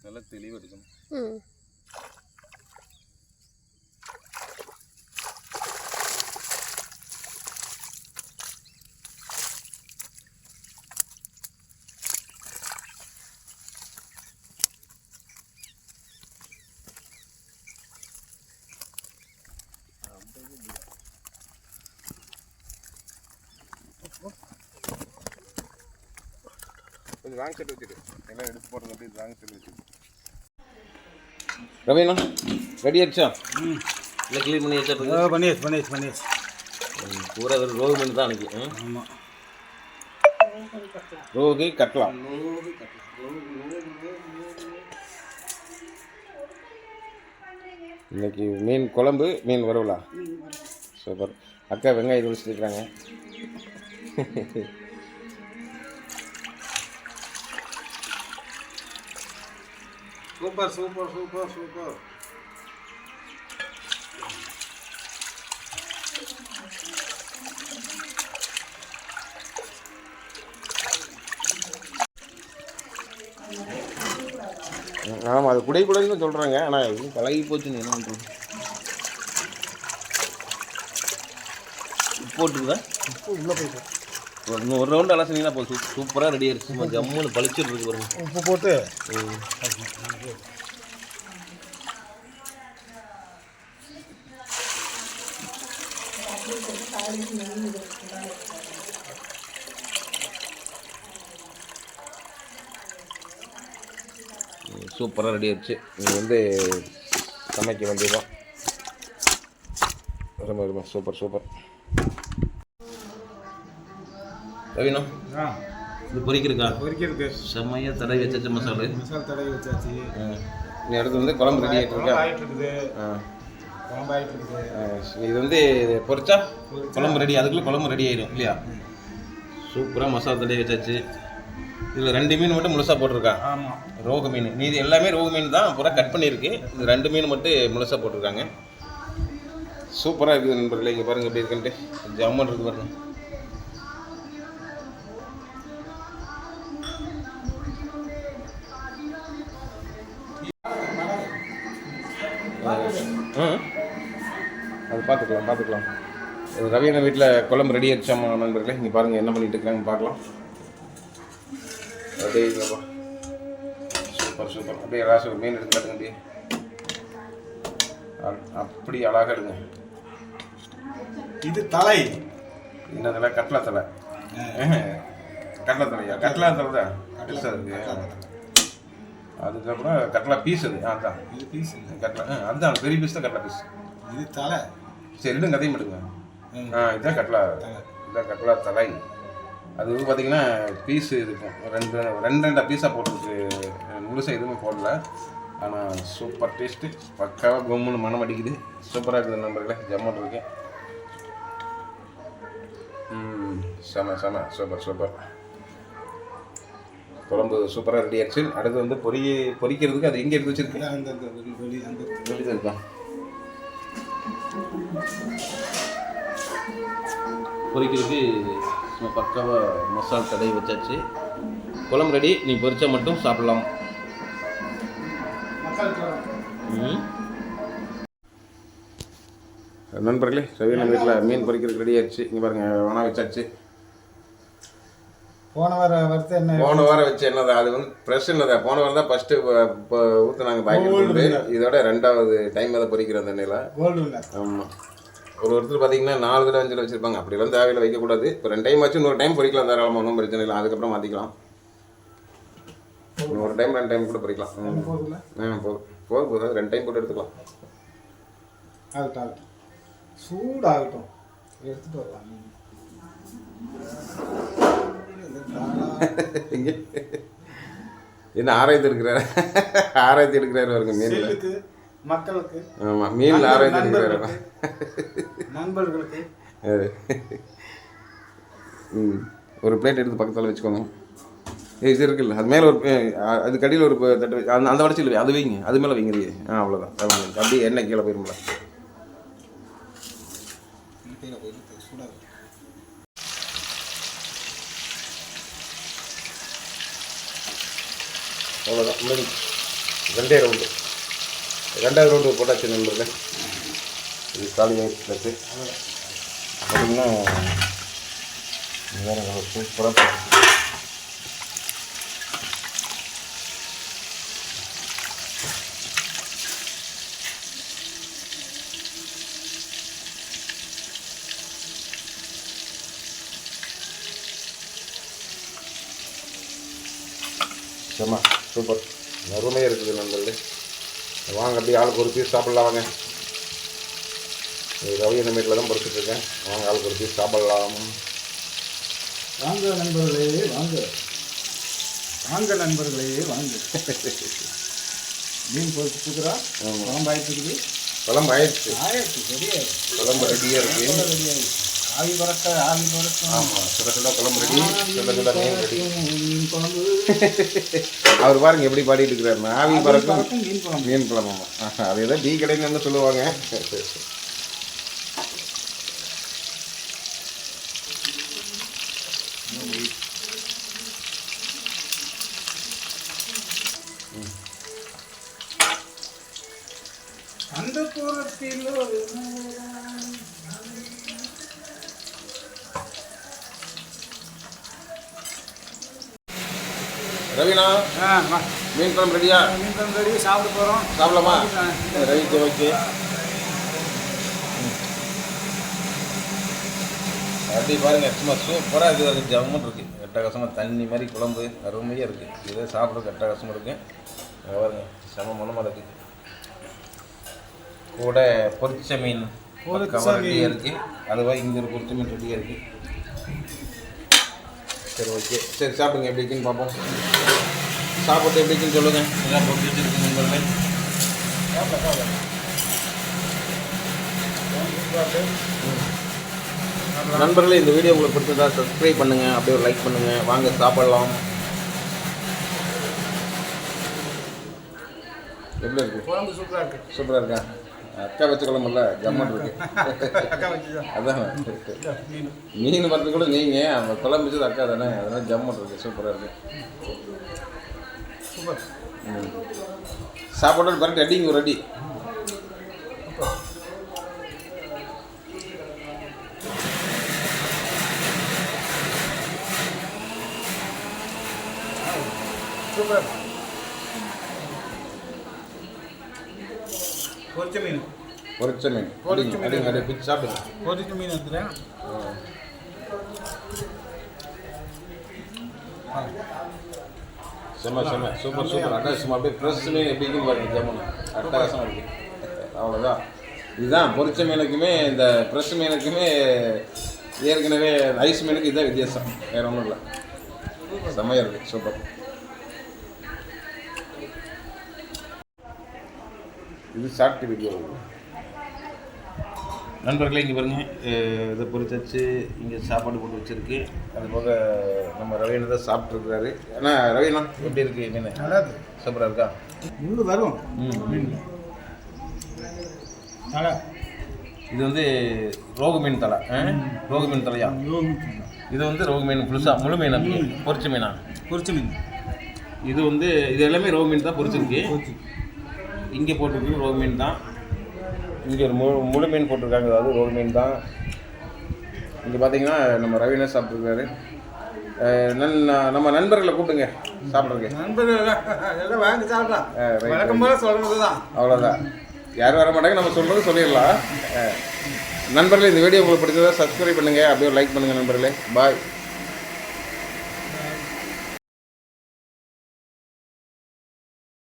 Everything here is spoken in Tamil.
நல்லா தெளிவாக எடுக்கணும். கொஞ்சம் லாங் செட் வச்சுட்டு எல்லாம் எடுத்து போடுறது அப்படி லாங் செட் வச்சுட்டு. ரவீனா ரெடி ஆயிடுச்சா? இல்லை க்ளீன் பண்ணி வச்சா? பண்ணியாச்சு. பூரா ஒரு ரோகு மீன் தான் அன்றைக்கி. ஆமாம், ரோகு கட்டலாம். இன்னைக்கு மீன் குழம்பு, மீன் வறுவலா? சூப்பர். அக்கா வெங்காயம் வச்சுருக்குறாங்க. சூப்பர். ஆமாம், அது குடைன்னு சொல்கிறாங்க. ஆனால் எதுவும் பழகி போச்சுன்னு என்ன பண்ணுறது? உப்பு போட்டுருக்குதா? உப்பு உள்ளே போயிட்டு ஒரு ரவுண்டு அலசினீங்கன்னா போதும். சூப்பராக ரெடி ஆயிடுச்சு. ஜம்முன்னு பளிச்சுட்டு இருக்கு பாருங்க. உப்பு போட்டு சூப்பராக ரெடி ஆயிடுச்சு. நீங்கள் வந்து சமைக்க வேண்டியதுதான். ரொம்ப சூப்பர். ரவீனா இது பொரிக்கிறதுக்கு செம்மையாக தடவி வச்சாச்சு. மசாலா தடவி வச்சாச்சு. நீ அடுத்து வந்து குழம்பு ரெடி ஆகிட்டு. இது வந்து பொரிச்சா குழம்பு ரெடி. அதுக்குள்ளே குழம்பு ரெடி ஆகிடும் இல்லையா? சூப்பராக மசாலா தடவி வச்சாச்சு. இதில் 2 மீன் மட்டும் முழுசாக போட்டிருக்காங்க. ஆமாம், ரோகு மீன். மீதி எல்லாமே ரோகு மீன் தான், பூரா கட் பண்ணியிருக்கு. இது 2 மீன் மட்டும் முழுசாக போட்டிருக்காங்க. சூப்பராக இருக்குது நண்பர்களே. இங்கே பாருங்கள் எப்படி இருக்குன்ட்டு. ஜம்மன் இருக்குது பாருங்கள். அது பார்த்துக்கலாம். ரவீனா வீட்டில் குழம்பு ரெடி ஆயிடுச்சாமா நண்பர்களே. இங்கே பாருங்கள் என்ன பண்ணிட்டு இருக்காங்க பார்க்கலாம். அப்படியேப்பா சூப்பர். அப்படியே ராசு மீன் எடுத்து காட்டுங்க. அப்படியே அப்படி அழகாக எடுங்க. இது தலை. என்ன தலை? கட்லா தலை. தலையா? கட்லா தலை தான் பெருசாக இருக்குது. அதுக்கப்புறம் கட்லா பீஸ். அது அதுதான் இது பீஸ். கட்லா அதுதான் பெரிய பீஸ் தான் கட்லா பீஸ். இது தலை. சரி, ரெண்டும் கதையும் எடுங்க. இதுதான் கட்லா. இதுதான் கட்லா தலை. அது பார்த்திங்கன்னா பீஸு இருக்கும். ரெண்டு பீஸாக போட்டுருக்கு. முழுசாக எதுவுமே போடல. ஆனால் சூப்பர் டேஸ்ட்டு. பக்காவாக கும்முன்னு மனம் அடிக்குது. சூப்பராக இருக்குது நண்பர்களே. ஜம்மன் இருக்கு. செம சூப்பர். குழம்பு சூப்பராக ரெடி ஆச்சு. அடுத்து வந்து பொரிக்கிறதுக்கு அது எங்கே எடுத்து வச்சுருக்கு? வெளியே இருக்கான். பொரிக்கிறதுக்கு பக்காவாக மசாலா தடவி வச்சாச்சு. குழம்பு ரெடி. நீ பொரிச்சா மட்டும் சாப்பிடலாம். நண்பர்களே, ரவீனா வீட்டில் மீன் பொரிக்கிறதுக்கு ரெடி ஆயிடுச்சு. இங்கே பாருங்கள், வணா வச்சாச்சு. போன வாரம் வச்சு என்னது? அது வந்து ஃப்ரெஷ் இல்லைதா? போன வாரம் தான் ஃபஸ்ட்டு ஊற்றுனாங்க பாக்கெட். இதோட 2வது டைம் அதை பொரிக்கிற அந்த எண்ணெயில். ஆமாம், ஒருத்தர் பார்த்தீங்கன்னா 4 தடவை 5 தடவை வச்சுருப்பாங்க. அப்படிலாம் தேவையில் வைக்கக்கூடாது. இப்போ 2 டைம் வச்சு இன்னொரு டைம் பொரிக்கலாம். தாராளமாக ஒன்றும் பிரச்சனை இல்லை. அதுக்கப்புறம் மாற்றிக்கலாம். ஒரு டைம் 2 டைம் கூட பொரிக்கலாம். போதும் 2 டைம் போட்டு எடுத்துக்கலாம். சூடாகட்டும், எடுத்துகிட்டு வரலாம். என்ன ஆராய்ச்சி எடுக்கிறாரு வருங்க மீனில். மக்களுக்கு ஆமாம், மீனில் ஆராய்ச்சி எடுக்கிறாரு. நண்பர்களுக்கு ஒரு பிளேட் எடுத்து பக்கத்தில் வச்சுக்கோங்க. இது இருக்குல்ல, அது மேலே ஒரு அது கடியில் ஒரு தட்டு அந்த வடச்சில் அது வைங்க. அது மேலே வைங்க. அவ்வளோதான். அப்படியே எண்ணெய் கீழே போயிருங்களா? அவ்வளோதான் முடிஞ்சு. 2 ரவுண்டு 2வது ரவுண்டு போட்டாச்சு நண்பர்களே. இது காலி ஆகிடுச்சு. பார்த்தீங்கன்னா சூப்பராக செம்ம சூப்பர் அருமையாக இருக்குது நண்பர்களே. வாங்க அப்படியே ஆளுக்கு ஒரு பீஸ் சாப்பிட்லாம். வாங்க, ரவி இந்த மீட்டில் தான் பொறுத்துட்ருக்கேன். வாங்க ஆளுக்கு ஒரு பீஸ் சாப்பிட்லாம். வாங்க நண்பர்களே வாங்க, வாங்க நண்பர்களே வாங்க. மீன் பொறுத்துக்கிறா, குழம்பு ஆயிடுச்சு. குழம்பு ஆயிடுச்சு சரியா, குழம்பு ரெடியாக இருக்குது. ரெடியாகிடுச்சு. ஆவி பறக்க ஆமாம், சுட சுட குழம்பு ரெடி, சுட சுட மீன் ரெடி. மீன் குழம்பு அவர் பாருங்க எப்படி பாடிட்டு இருக்கிறாரு. ஆவி பறக்கும் மீன் குழம்பு. அது ஏதோ டீ கடைன்னு சொல்லுவாங்க. அந்த புறத்தில் ரவினா, மீன் குழம்பு ரெடியா? மீன் குழம்பு ரெடி, சாப்பிட போகிறோம். சாப்பிடலாமா? Right, okay. அப்படி பாருங்க, சும்மா சூப்பராக இருக்குது. அது ஜம்முன்னு இருக்குது, கட்டகசமாக தண்ணி மாதிரி குழம்பு அருமையாக இருக்குது. இதே சாப்பிட்றது கட்டகசமாக இருக்குது. பாருங்க, செம மனமாக இருக்குது. கூட பொரிச்ச மீன் ரெடியாக இருக்குது. அதுவாக இங்கே ஒரு பொரிச்ச மீன் ரெடியாக இருக்குது. சரி, ஓகே. சரி, சாப்பிடுங்க. எப்படி இருக்குன்னு பார்ப்போம். சாப்பிட்டு எப்படி இருக்குன்னு சொல்லுங்கள். எல்லாம் பொறுத்து வச்சுருக்கு நண்பர்களே. இந்த வீடியோ உங்களுக்கு பிடிச்சதா சப்ஸ்கிரைப் பண்ணுங்கள், அப்படியே ஒரு லைக் பண்ணுங்கள். வாங்க சாப்பிடலாம். எப்படி இருக்குது? குழம்பு சூப்பராக இருக்குது. சூப்பராக இருக்கா? அக்கா வச்ச குழம்புல ஜம்மன் இருக்கு. அதான் மீன் மரத்து கூட நீங்கள் அந்த குழம்பு வச்சது அக்கா தானே, அதெல்லாம் ஜம்மன் இருக்குது. சூப்பராக இருக்குது. சூப்பர். சாப்பாடு பரட்டு ரெடிங்க, ஒரு ரெடி. சூப்பர். பொரிச்ச மீன், பொரிச்ச மீன் அப்படியே பிச்சு சாப்பிடுங்க. பொரிச்ச மீன் எடுத்துகிறேன். செம்ம செம்ம சூப்பர் சூப்பர். அட்டகாசமாக அப்படியே ஃப்ரெஷ் மீன் எப்படி இருக்குன்னு பாருங்க. ஜம்முன்னு அட்டகாசமாக இருக்குது. அவ்வளோதான். இதுதான் பொரிச்ச மீனுக்குமே இந்த ஃப்ரெஷ் மீனுக்குமே ஏற்கனவே ஐஸ் மீனுக்கு இதுதான் வித்தியாசம், வேறு ஒன்றும் இல்லை. செம்மையாக இருக்குது. சூப்பர். இது ஷார்ட் வீடியோ நண்பர்களே. இங்கே பாருங்கள், இதை பொரிச்சாச்சு. இங்கே சாப்பாடு போட்டு வச்சுருக்கு. அது போக நம்ம ரவீனா தான் சாப்பிட்ருக்குறாரு. ஏன்னா ரவீனா எப்படி இருக்குது மீன்? நல்லா இருக்கு. சூப்பராக இருக்கா? முள்ளு வரும் மீன். தலை இது வந்து ரோகு மீன் தலை. ரோகு மீன் தலையா? இது வந்து ரோகு மீன் புதுசாக முழு மீன். பொரிச்ச மீனா? பொரிச்ச மீன். இது வந்து இது எல்லாமே ரோகு மீன் தான் பொரிச்சிருக்கு. இங்கே போட்டிருக்கு ரோகு மீன் தான். இங்கே ஒரு முழு மீன் போட்டிருக்காங்க, அதாவது ரோகு மீன் தான். இங்கே பார்த்தீங்கன்னா நம்ம ரவீனா சாப்பிட்ருக்காரு. நம்ம நண்பர்களை கூப்பிட்டுங்க சாப்பிட்றதுக்கு. நண்பர்கள் எல்லாம் வாங்கி சாப்பிட்றான். வழக்கம் போல சொல்கிறது தான். அவ்வளோதான். யாரும் வர மாட்டாங்க, நம்ம சொல்கிறது சொல்லிடலாம். நண்பர்களே, இந்த வீடியோ உங்களுக்கு பிடிச்சதா சப்ஸ்கிரைப் பண்ணுங்கள், அப்படியே லைக் பண்ணுங்கள் நண்பர்களே. பாய்.